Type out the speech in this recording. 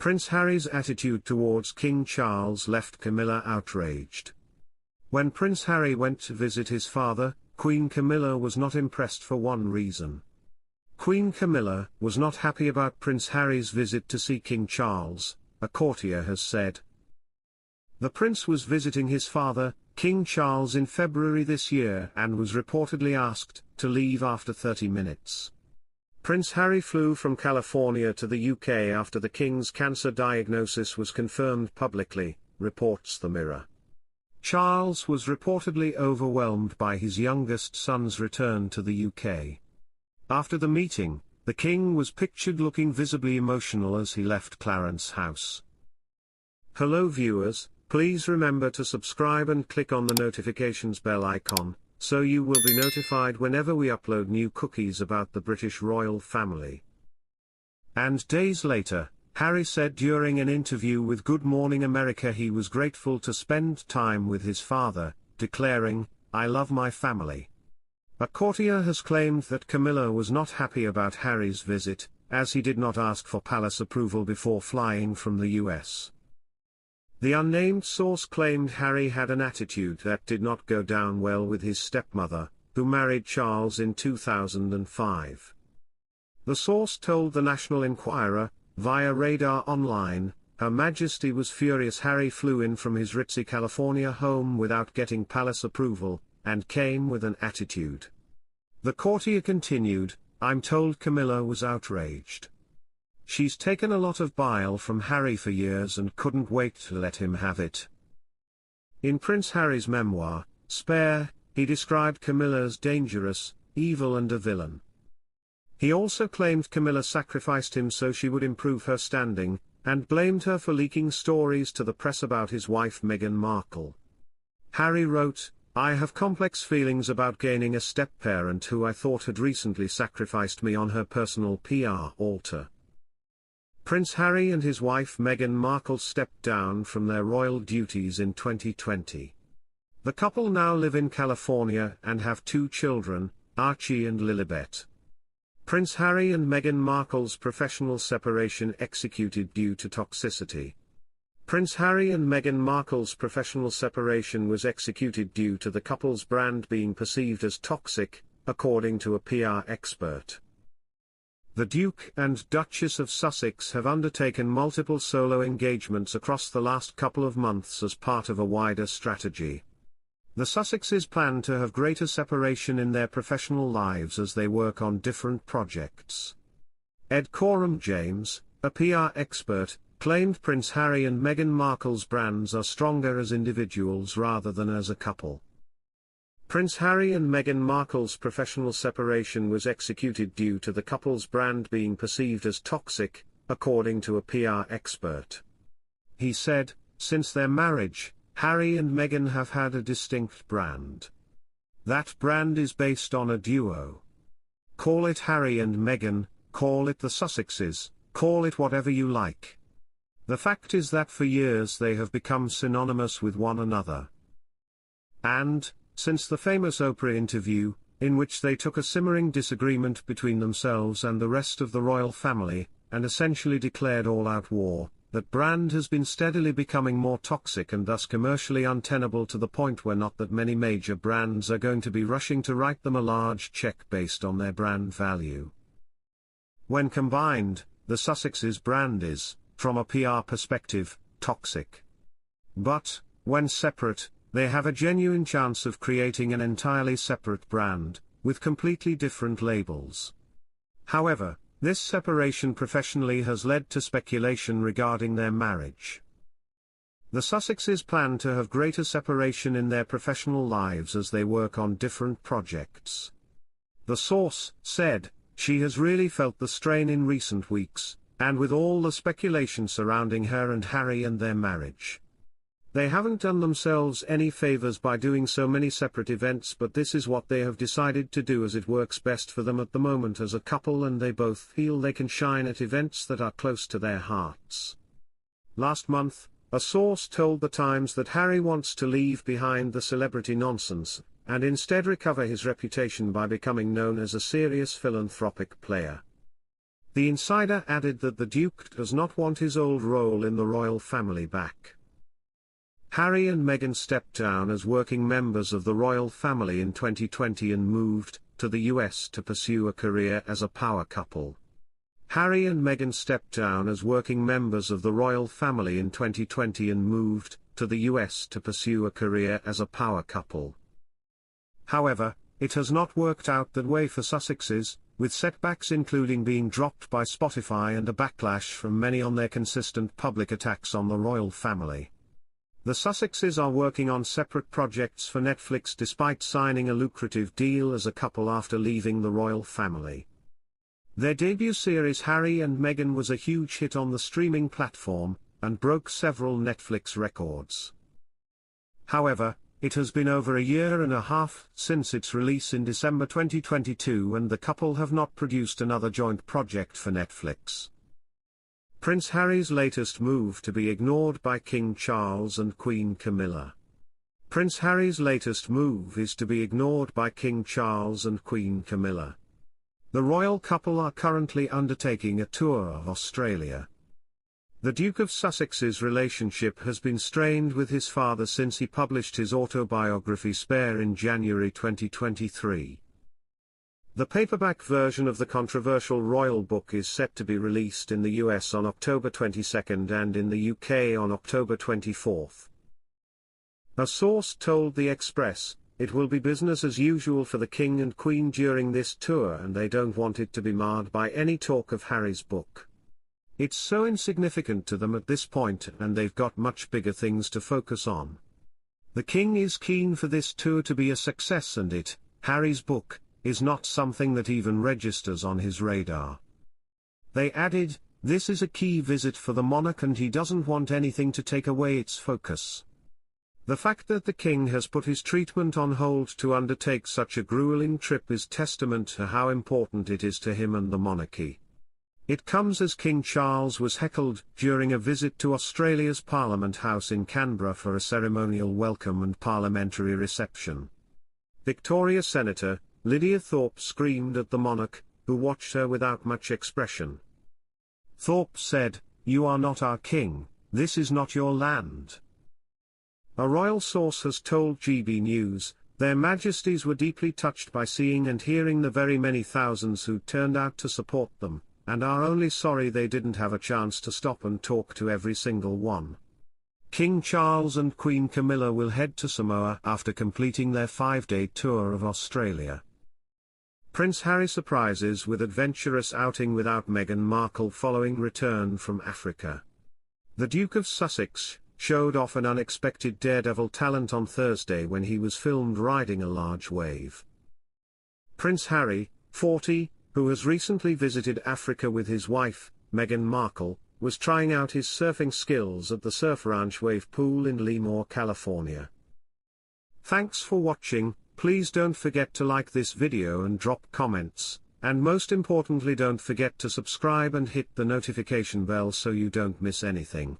Prince Harry's attitude towards King Charles left Camilla outraged. When Prince Harry went to visit his father, Queen Camilla was not impressed for one reason. Queen Camilla was not happy about Prince Harry's visit to see King Charles, a courtier has said. The prince was visiting his father, King Charles, in February this year and was reportedly asked to leave after 30 minutes. Prince Harry flew from California to the UK after the King's cancer diagnosis was confirmed publicly, reports the Mirror. Charles was reportedly overwhelmed by his youngest son's return to the UK. After the meeting, the King was pictured looking visibly emotional as he left Clarence House. Hello viewers, please remember to subscribe and click on the notifications bell icon, so you will be notified whenever we upload new cookies about the British royal family. And days later, Harry said during an interview with Good Morning America he was grateful to spend time with his father, declaring, "I love my family." A courtier has claimed that Camilla was not happy about Harry's visit, as he did not ask for palace approval before flying from the US. The unnamed source claimed Harry had an attitude that did not go down well with his stepmother, who married Charles in 2005. The source told the National Enquirer, via Radar Online, Her Majesty was furious Harry flew in from his ritzy California home without getting palace approval, and came with an attitude. The courtier continued, "I'm told Camilla was outraged. She's taken a lot of bile from Harry for years and couldn't wait to let him have it." In Prince Harry's memoir, Spare, he described Camilla as dangerous, evil and a villain. He also claimed Camilla sacrificed him so she would improve her standing, and blamed her for leaking stories to the press about his wife Meghan Markle. Harry wrote, "I have complex feelings about gaining a step-parent who I thought had recently sacrificed me on her personal PR altar." Prince Harry and his wife Meghan Markle stepped down from their royal duties in 2020. The couple now live in California and have 2 children, Archie and Lilibet. Prince Harry and Meghan Markle's professional separation executed due to toxicity. Prince Harry and Meghan Markle's professional separation was executed due to the couple's brand being perceived as toxic, according to a PR expert. The Duke and Duchess of Sussex have undertaken multiple solo engagements across the last couple of months as part of a wider strategy. The Sussexes plan to have greater separation in their professional lives as they work on different projects. Ed Coram James, a PR expert, claimed Prince Harry and Meghan Markle's brands are stronger as individuals rather than as a couple. Prince Harry and Meghan Markle's professional separation was executed due to the couple's brand being perceived as toxic, according to a PR expert. He said, "Since their marriage, Harry and Meghan have had a distinct brand. That brand is based on a duo. Call it Harry and Meghan, call it the Sussexes, call it whatever you like. The fact is that for years they have become synonymous with one another." And, since the famous Oprah interview, in which they took a simmering disagreement between themselves and the rest of the royal family, and essentially declared all-out war, that brand has been steadily becoming more toxic and thus commercially untenable to the point where not that many major brands are going to be rushing to write them a large check based on their brand value. When combined, the Sussexes brand is, from a PR perspective, toxic. But, when separate, they have a genuine chance of creating an entirely separate brand, with completely different labels. However, this separation professionally has led to speculation regarding their marriage. The Sussexes plan to have greater separation in their professional lives as they work on different projects. The source said, "She has really felt the strain in recent weeks, and with all the speculation surrounding her and Harry and their marriage. They haven't done themselves any favors by doing so many separate events, but this is what they have decided to do as it works best for them at the moment as a couple, and they both feel they can shine at events that are close to their hearts." Last month, a source told The Times that Harry wants to leave behind the celebrity nonsense, and instead recover his reputation by becoming known as a serious philanthropic player. The insider added that the Duke does not want his old role in the royal family back. Harry and Meghan stepped down as working members of the royal family in 2020 and moved to the US to pursue a career as a power couple. Harry and Meghan stepped down as working members of the royal family in 2020 and moved to the US to pursue a career as a power couple. However, it has not worked out that way for Sussexes, with setbacks including being dropped by Spotify and a backlash from many on their consistent public attacks on the royal family. The Sussexes are working on separate projects for Netflix despite signing a lucrative deal as a couple after leaving the royal family. Their debut series Harry and Meghan was a huge hit on the streaming platform, and broke several Netflix records. However, it has been over a year and a half since its release in December 2022 and the couple have not produced another joint project for Netflix. Prince Harry's latest move to be ignored by King Charles and Queen Camilla. Prince Harry's latest move is to be ignored by King Charles and Queen Camilla. The royal couple are currently undertaking a tour of Australia. The Duke of Sussex's relationship has been strained with his father since he published his autobiography Spare in January 2023. The paperback version of the controversial royal book is set to be released in the US on October 22 and in the UK on October 24. A source told The Express, "It will be business as usual for the King and Queen during this tour and they don't want it to be marred by any talk of Harry's book. It's so insignificant to them at this point and they've got much bigger things to focus on. The King is keen for this tour to be a success and it, Harry's book, is not something that even registers on his radar." They added, "This is a key visit for the monarch and he doesn't want anything to take away its focus." The fact that the King has put his treatment on hold to undertake such a grueling trip is testament to how important it is to him and the monarchy. It comes as King Charles was heckled during a visit to Australia's Parliament House in Canberra for a ceremonial welcome and parliamentary reception. Victoria Senator Lydia Thorpe screamed at the monarch, who watched her without much expression. Thorpe said, "You are not our king, this is not your land." A royal source has told GB News, "Their Majesties were deeply touched by seeing and hearing the very many thousands who turned out to support them, and are only sorry they didn't have a chance to stop and talk to every single one." King Charles and Queen Camilla will head to Samoa after completing their 5-day tour of Australia. Prince Harry surprises with adventurous outing without Meghan Markle following return from Africa. The Duke of Sussex showed off an unexpected daredevil talent on Thursday when he was filmed riding a large wave. Prince Harry, 40, who has recently visited Africa with his wife, Meghan Markle, was trying out his surfing skills at the Surf Ranch Wave Pool in Lemoore, California. Thanks for watching. Please don't forget to like this video and drop comments, and most importantly don't forget to subscribe and hit the notification bell so you don't miss anything.